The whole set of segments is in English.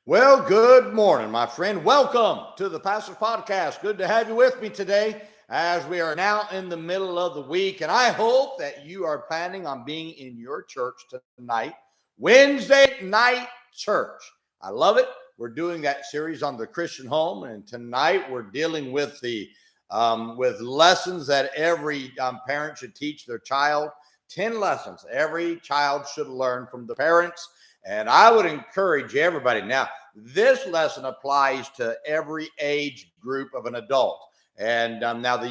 Well, good morning, my friend. Welcome to the Pastor's Podcast. Good to have you with me today as we are now in the middle of the week. And I hope that you are planning on being in your church tonight, Wednesday night church. I love it. We're doing that series on the Christian home. And tonight we're dealing with with lessons that every parent should teach their child. 10 lessons every child should learn from the parents. And I would encourage everybody. Now, this lesson applies to every age group of an adult. And now the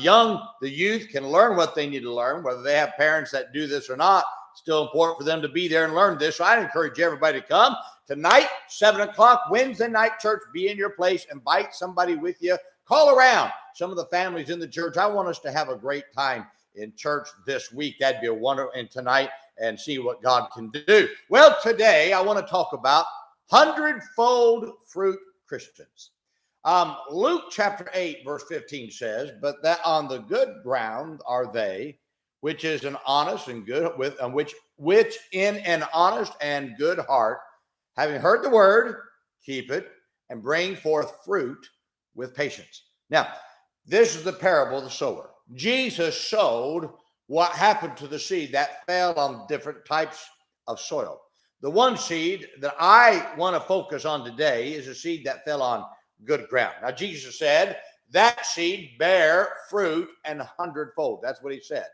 youth can learn what they need to learn, whether they have parents that do this or not. Still important for them to be there and learn this. So I encourage everybody to come tonight, 7 o'clock, Wednesday night church. Be in your place. Invite somebody with you. Call around some of the families in the church. I want us to have a great time in church this week. That'd be a wonder. And tonight, and see what God can do. Well, today I want to talk about hundredfold fruit Christians. Luke chapter 8, verse 15 says, "But that on the good ground are they, which is an honest and good which in an honest and good heart, having heard the word, keep it and bring forth fruit with patience." Now, this is the parable of the sower. Jesus showed what happened to the seed that fell on different types of soil. The one seed that I want to focus on today is a seed that fell on good ground. Now, Jesus said that seed bear fruit and hundredfold. That's what he said.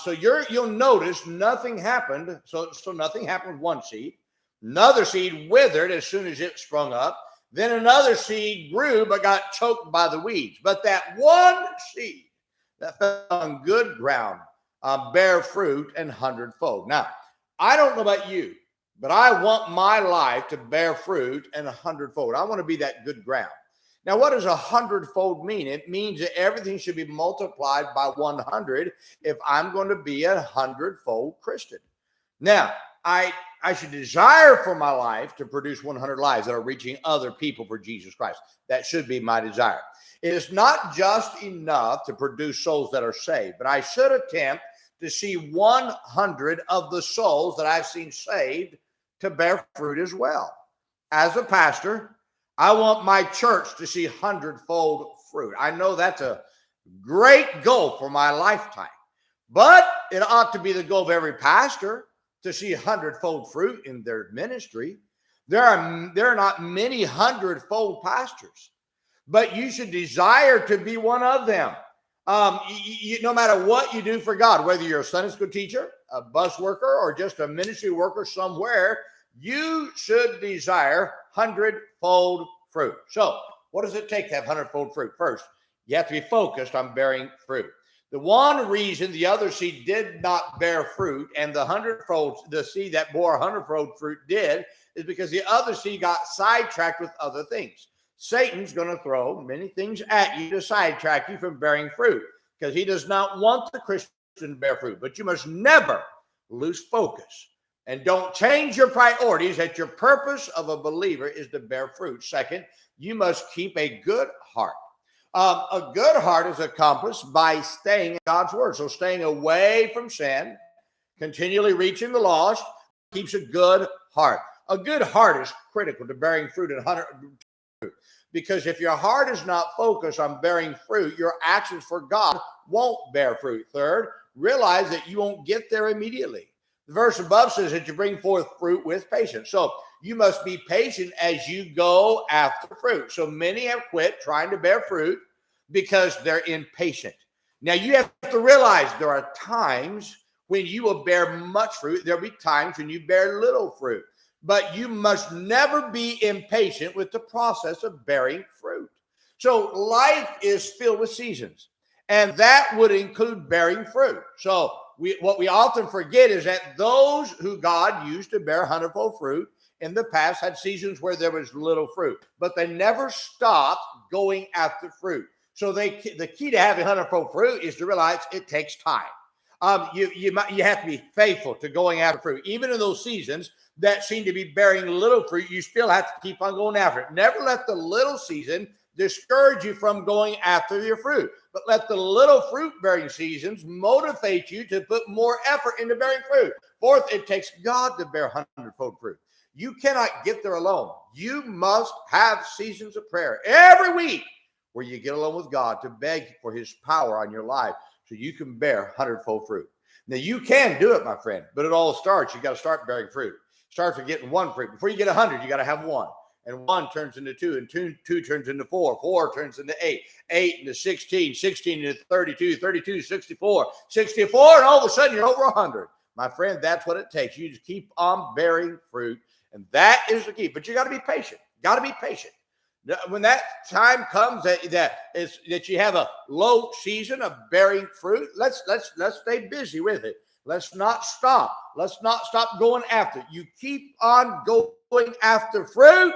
So you'll notice nothing happened. So nothing happened with one seed. Another seed withered as soon as it sprung up. Then another seed grew but got choked by the weeds. But that one seed that fell on good ground bear fruit and hundredfold. Now, I don't know about you, but I want my life to bear fruit and a hundredfold. I want to be that good ground. Now, what does a hundredfold mean? It means that everything should be multiplied by 100 if I'm going to be a hundredfold Christian. Now, I should desire for my life to produce 100 lives that are reaching other people for Jesus Christ. That should be my desire. It is not just enough to produce souls that are saved, but I should attempt to see 100 of the souls that I've seen saved to bear fruit as well. As a pastor, I want my church to see hundredfold fruit. I know that's a great goal for my lifetime, but it ought to be the goal of every pastor to see hundredfold fruit in their ministry. There are not many hundredfold pastors, but you should desire to be one of them. No matter what you do for God, whether you're a Sunday school teacher, a bus worker, or just a ministry worker somewhere, you should desire hundredfold fruit. So what does it take to have hundredfold fruit? First, you have to be focused on bearing fruit. The one reason the other seed did not bear fruit and the seed that bore hundredfold fruit did is because the other seed got sidetracked with other things. Satan's going to throw many things at you to sidetrack you from bearing fruit because he does not want the Christian to bear fruit. But you must never lose focus and don't change your priorities that your purpose of a believer is to bear fruit. Second, you must keep a good heart. A good heart is accomplished by staying in God's word. So staying away from sin, continually reaching the lost, keeps a good heart. A good heart is critical to bearing fruit and fruit. Because if your heart is not focused on bearing fruit, your actions for God won't bear fruit. Third, realize that you won't get there immediately. The verse above says that you bring forth fruit with patience. So you must be patient as you go after fruit. So many have quit trying to bear fruit because they're impatient. Now you have to realize there are times when you will bear much fruit. There'll be times when you bear little fruit. But you must never be impatient with the process of bearing fruit. So life is filled with seasons, and that would include bearing fruit. So what we often forget is that those who God used to bear hundredfold fruit in the past had seasons where there was little fruit, but they never stopped going after fruit. So the key to having hundredfold fruit is to realize it takes time. You have to be faithful to going after fruit. Even in those seasons that seem to be bearing little fruit, you still have to keep on going after it. Never let the little season discourage you from going after your fruit, but let the little fruit bearing seasons motivate you to put more effort into bearing fruit. Fourth, it takes God to bear hundredfold fruit. You cannot get there alone. You must have seasons of prayer every week where you get alone with God to beg for his power on your life so you can bear hundredfold fruit. Now, you can do it, my friend, but it all starts. You got to start bearing fruit. Starts with getting one fruit. Before you get 100, you got to have one. And one turns into two, and two turns into four turns into eight into 16 into 32, 64, and all of a sudden you're over 100. My friend, that's what it takes. You just keep on bearing fruit, and that is the key. But you got to be patient. Got to be patient. When that time comes that you have a low season of bearing fruit, let's stay busy with it. Let's not stop. Let's not stop going after it. You keep on going after fruit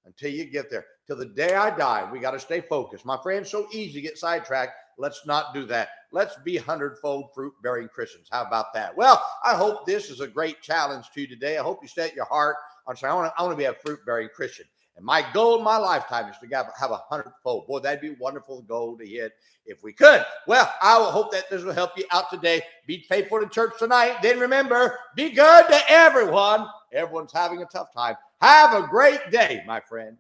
until you get there. Till the day I die, we got to stay focused. My friend, so easy to get sidetracked. Let's not do that. Let's be hundredfold fruit-bearing Christians. How about that? Well, I hope this is a great challenge to you today. I hope you set your heart on saying, I want to be a fruit-bearing Christian. And my goal in my lifetime is to have a hundredfold. Boy, that'd be a wonderful goal to hit if we could. Well, I will hope that this will help you out today. Be faithful to church tonight. Then remember, be good to everyone. Everyone's having a tough time. Have a great day, my friend.